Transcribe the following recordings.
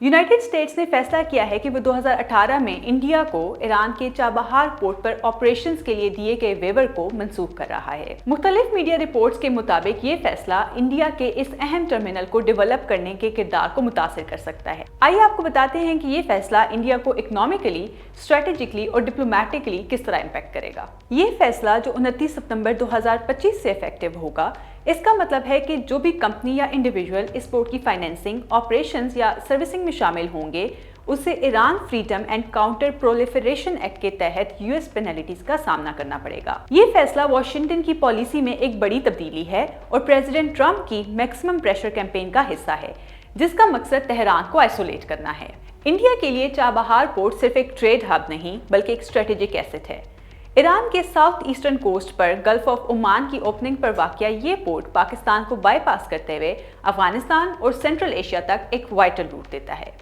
United states ने फैसला किया है कि वो 2018 में इंडिया को ईरान के चाबहार पोर्ट पर ऑपरेशंस के लिए दिए गए वेवर को मंसूख कर रहा है। मुख्तलिफ मीडिया रिपोर्ट्स के मुताबिक ये फैसला इंडिया के इस अहम टर्मिनल को डेवलप करने के किरदार को मुतासिर कर सकता है। आइए आपको बताते हैं कि ये फैसला इंडिया को इकोनॉमिकली, स्ट्रेटेजिकली और डिप्लोमेटिकली किस तरह इम्पैक्ट करेगा। ये फैसला जो 29 सितंबर 2025 से इफेक्टिव होगा, इसका मतलब है कि जो भी कंपनी या इंडिविजुअल इस पोर्ट की फाइनेंसिंग, ऑपरेशंस या सर्विसिंग में शामिल होंगे, उसे Iran freedom and counter proliferation act के तहत यूएस पेनल्टीज का सामना करना पड़ेगा। ये फैसला वॉशिंगटन की पॉलिसी में एक बड़ी तब्दीली है और प्रेसिडेंट ट्रंप की मैक्सिमम प्रेशर कैंपेन का हिस्सा है, जिसका मकसद तेहरान को आइसोलेट करना है। इंडिया के लिए चाबहार पोर्ट सिर्फ एक ट्रेड हब नहीं बल्कि एक स्ट्रेटेजिक एसेट है। ईरान के साउथ ईस्टर्न कोस्ट पर गल्फ ऑफ ओमान की ओपनिंग पर वाक़या ये पोर्ट पाकिस्तान को बाईपास करते हुए अफगानिस्तान और सेंट्रल एशिया तक एक वाइटल रूट देता है।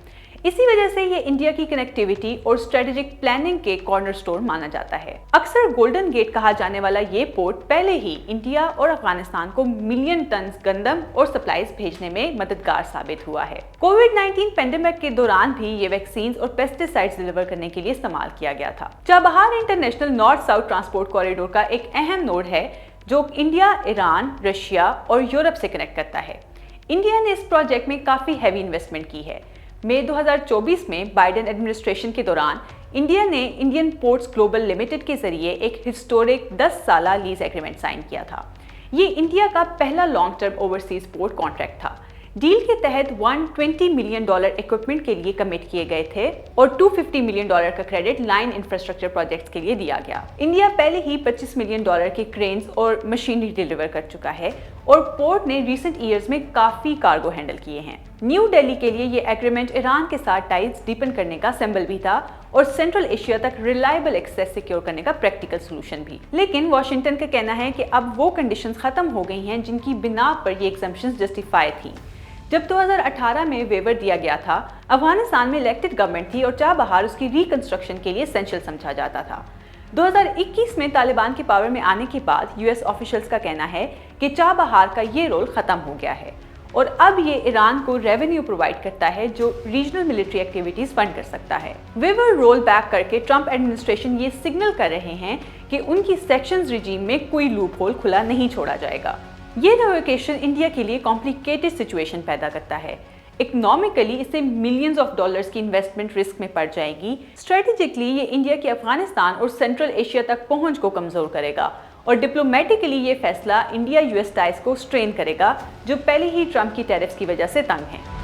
इसी वजह से ये इंडिया की कनेक्टिविटी और स्ट्रेटेजिक प्लानिंग के कॉर्नरस्टोन माना जाता है। अक्सर गोल्डन गेट कहा जाने वाला ये पोर्ट पहले ही इंडिया और अफगानिस्तान को मिलियन टन गंदम और सप्लाईज भेजने में मददगार साबित हुआ है। कोविड-19 पेंडेमिक के दौरान भी ये वैक्सीन और पेस्टिसाइड्स डिलीवर करने के लिए इस्तेमाल किया गया था। Chabahar international north south transport corridor का एक अहम नोड है जो इंडिया, ईरान, रशिया और यूरोप से कनेक्ट करता है। इंडिया ने इस प्रोजेक्ट में काफी हैवी इन्वेस्टमेंट की है। मई 2024 में बाइडेन एडमिनिस्ट्रेशन के दौरान इंडिया ने इंडियन पोर्ट्स ग्लोबल लिमिटेड के जरिए एक हिस्टोरिक 10 साला लीज एग्रीमेंट साइन किया था। ये इंडिया का पहला long term overseas port contract था। डील के तहत $120 मिलियन इक्विपमेंट के लिए कमिट किए गए थे और $250 मिलियन का क्रेडिट लाइन इंफ्रास्ट्रक्चर प्रोजेक्ट्स के लिए दिया गया। इंडिया पहले ही $25 मिलियन के क्रेन्स और मशीनरी डिलीवर कर चुका है और पोर्ट ने रिसेंट ईयर्स में काफी कार्गो हैंडल किए हैं। न्यू दिल्ली के लिए ये एग्रीमेंट ईरान के साथ टाइज डीपन करने का सिंबल भी था और सेंट्रल एशिया तक रिलायबल एक्सेस सिक्योर करने का प्रैक्टिकल सोल्यूशन भी। लेकिन वॉशिंगटन का कहना है कि अब वो कंडीशंस खत्म हो गई हैं जिनकी बिना पर ये एग्जम्पशंस जस्टिफाई थी। जब 2018 में वेवर दिया गया था, अफगानिस्तान में इलेक्टेड गवर्नमेंट थी और चाबहार उसकी रिकंस्ट्रक्शन के लिए एसेंशियल समझा जाता था। 2021 में तालिबान के पावर में आने के बाद यूएस ऑफिशियल्स का कहना है कि चाबहार का ये रोल खत्म हो गया है और अब ये ईरान को रेवेन्यू प्रोवाइड करता है जो रीजनल मिलिट्री एक्टिविटीज फंड कर सकता है। वेवर रोल बैक करके ट्रंप एडमिनिस्ट्रेशन ये सिग्नल कर रहे हैं कि उनकी सेक्शंस रिजीम में कोई लूप होल खुला नहीं छोड़ा जाएगा। ये रिवोकेशन इंडिया के लिए कॉम्प्लिकेटेड सिचुएशन पैदा करता है। इकोनॉमिकली इससे मिलियंस ऑफ डॉलर्स की इन्वेस्टमेंट रिस्क में पड़ जाएगी। स्ट्रेटेजिकली ये इंडिया की अफगानिस्तान और सेंट्रल एशिया तक पहुंच को कमजोर करेगा और डिप्लोमेटिकली ये फैसला इंडिया यूएस टाइज को स्ट्रेन करेगा जो पहले ही ट्रंप की टैरिफ्स की वजह से तंग हैं।